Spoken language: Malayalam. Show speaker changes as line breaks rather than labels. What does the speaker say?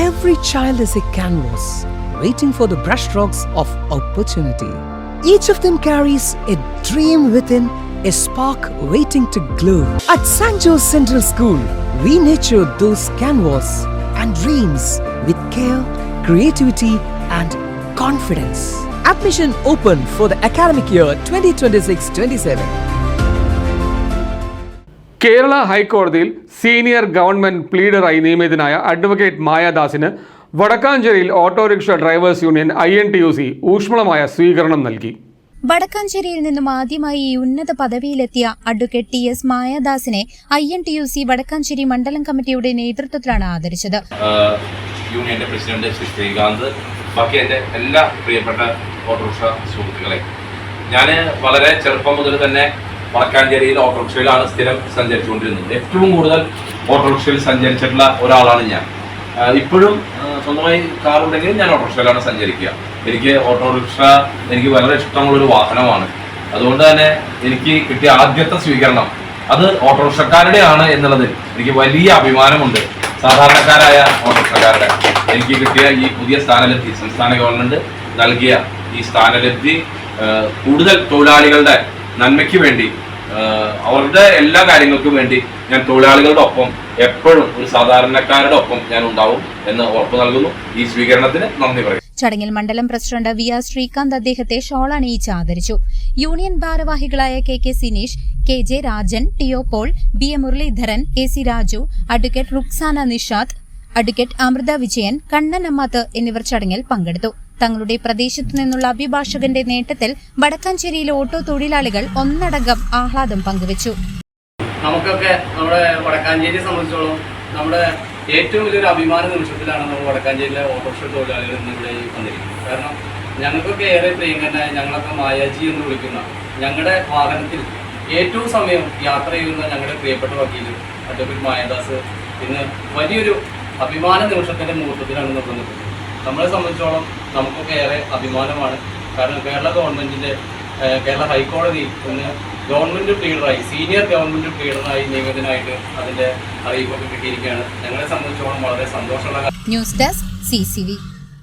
Every child is a canvas waiting for the brushstrokes of opportunity. Each of them carries a dream within, a spark waiting to glow. At St. Joe's Central School, we nurture those canvas and dreams with care, creativity and confidence. Admission open for the academic year 2026-27.
Kerala ഹൈക്കോടതിയിൽ സീനിയർ ഗവൺമെന്റ് പ്ലീഡറായി നിയമിതനായ അഡ്വക്കേറ്റ് മായാദാസിന് വടക്കാഞ്ചേരിയിൽ ഓട്ടോറിക്ഷ ഡ്രൈവേഴ്സ് യൂണിയൻ INTUC ഊഷ്മളമായ സ്വീകരണം നൽകി.
വടക്കാഞ്ചേരിയിൽ നിന്നും ആദ്യമായി ഈ ഉന്നത പദവിയിലെത്തിയ അഡ്വക്കേറ്റ് TS മായാദാസിനെ INTUC വടക്കാഞ്ചേരി മണ്ഡലം കമ്മിറ്റിയുടെ നേതൃത്വത്തിലാണ് ആദരിച്ചത്.
യൂണിയന്റെ പ്രസിഡന്റ് ശ്രീ ശ്രീകാന്ത്, ബാക്കി എൻ്റെ എല്ലാ പ്രിയപ്പെട്ട ഓട്ടോറിക്ഷ സുഹൃത്തുക്കളെ, ഞാൻ വളരെ ചെറുപ്പം മുതൽ തന്നെ വടക്കാഞ്ചേരിയിൽ ഓട്ടോറിക്ഷയിലാണ് സ്ഥിരം സഞ്ചരിച്ചുകൊണ്ടിരുന്നത്. ഏറ്റവും കൂടുതൽ ഓട്ടോറിക്ഷയിൽ സഞ്ചരിച്ചിട്ടുള്ള ഒരാളാണ് ഞാൻ. ഇപ്പോഴും സ്വന്തമായി കാറുണ്ടെങ്കിൽ ഞാൻ ഓട്ടോറിക്ഷയിലാണ് സഞ്ചരിക്കുക. എനിക്ക് ഓട്ടോറിക്ഷ എനിക്ക് വളരെ ഇഷ്ടമുള്ളൊരു വാഹനമാണ്. അതുകൊണ്ട് തന്നെ എനിക്ക് കിട്ടിയ ആദ്യത്തെ സ്വീകരണം അത് ഓട്ടോറിക്ഷക്കാരുടെയാണ് എന്നുള്ളതിൽ എനിക്ക് വലിയ അഭിമാനമുണ്ട്. സാധാരണക്കാരായ ഓട്ടോറിക്ഷക്കാരുടെ എനിക്ക് കിട്ടിയ ഈ പുതിയ സ്ഥാനലബ്ധി, സംസ്ഥാന ഗവൺമെന്റ് നൽകിയ ഈ സ്ഥാനലബ്ധി കൂടുതൽ തൊഴിലാളികളുടെ നന്മയ്ക്ക് വേണ്ടി, അവരുടെ എല്ലാ കാര്യങ്ങൾക്കും വേണ്ടി ഞാൻ തൊഴിലാളികളുടെ ഒപ്പം എപ്പോഴും ഒരു സാധാരണക്കാരുടെ ഒപ്പം ഞാൻ ഉണ്ടാവും എന്ന് ഉറപ്പു നൽകുന്നു. ഈ സ്വീകരണത്തിന് നന്ദി പറയും.
ചടങ്ങിൽ മണ്ഡലം പ്രസിഡന്റ് VR ശ്രീകാന്ത് അദ്ദേഹത്തെ ഷോൾ അണിയിച്ച് ആദരിച്ചു. യൂണിയൻ ഭാരവാഹികളായ KK Sineesh, KJ Rajan, TO Paul, BA Muraleedharan, AC Raju, advocate Ruksana Nishad, advocate Amritha Vijayan, Kannan Ammath എന്നിവർ ചടങ്ങിൽ പങ്കെടുത്തു. തങ്ങളുടെ പ്രദേശത്തു നിന്നുള്ള അഭിഭാഷകന്റെ നേട്ടത്തിൽ വടക്കാഞ്ചേരിയിലെ ഓട്ടോ തൊഴിലാളികൾ ഒന്നടങ്കം ആഹ്ലാദം പങ്കുവച്ചു.
നമുക്കൊക്കെ നമ്മുടെ വടക്കാഞ്ചേരിയെ സംബന്ധിച്ചോളം നമ്മുടെ ഏറ്റവും വലിയൊരു അഭിമാന നിമിഷത്തിലാണ് നമ്മൾ വടക്കാഞ്ചേരിയിലെ ഓട്ടോറിക്ഷ തൊഴിലാളികൾ ഇന്നിവിടെ വന്നിരിക്കുന്നത്. കാരണം ഞങ്ങൾക്കൊക്കെ ഏറെ പ്രിയങ്കരനായ, ഞങ്ങളൊക്കെ മായാജി എന്ന് വിളിക്കുന്ന, ഞങ്ങളുടെ വാഹനത്തിൽ ഏറ്റവും സമയം യാത്ര ചെയ്യുന്ന ഞങ്ങളുടെ പ്രിയപ്പെട്ട വക്കീൽ അഡ്വക്കേറ്റ് മായാദാസ് ഇന്ന് വലിയൊരു അഭിമാന നിമിഷത്തിന്റെ മുഹൂർത്തത്തിലാണ് നമ്മൾ നിൽക്കുന്നത്. നമ്മളെ സംബന്ധിച്ചോളം നമുക്കൊക്കെ ഏറെ അഭിമാനമാണ്. കാരണം കേരള ഹൈക്കോടതി ഇന്ന് ഗവൺമെന്റ് പ്ലീഡറായി, സീനിയർ ഗവൺമെന്റ് പ്ലീഡറായി നിയമിതനായിട്ട് അതിന്റെ അറിയിപ്പൊക്കെ കിട്ടിയിരിക്കുകയാണ്. ഞങ്ങളെ സംബന്ധിച്ചോളം വളരെ സന്തോഷമുള്ള.
News desk CCV.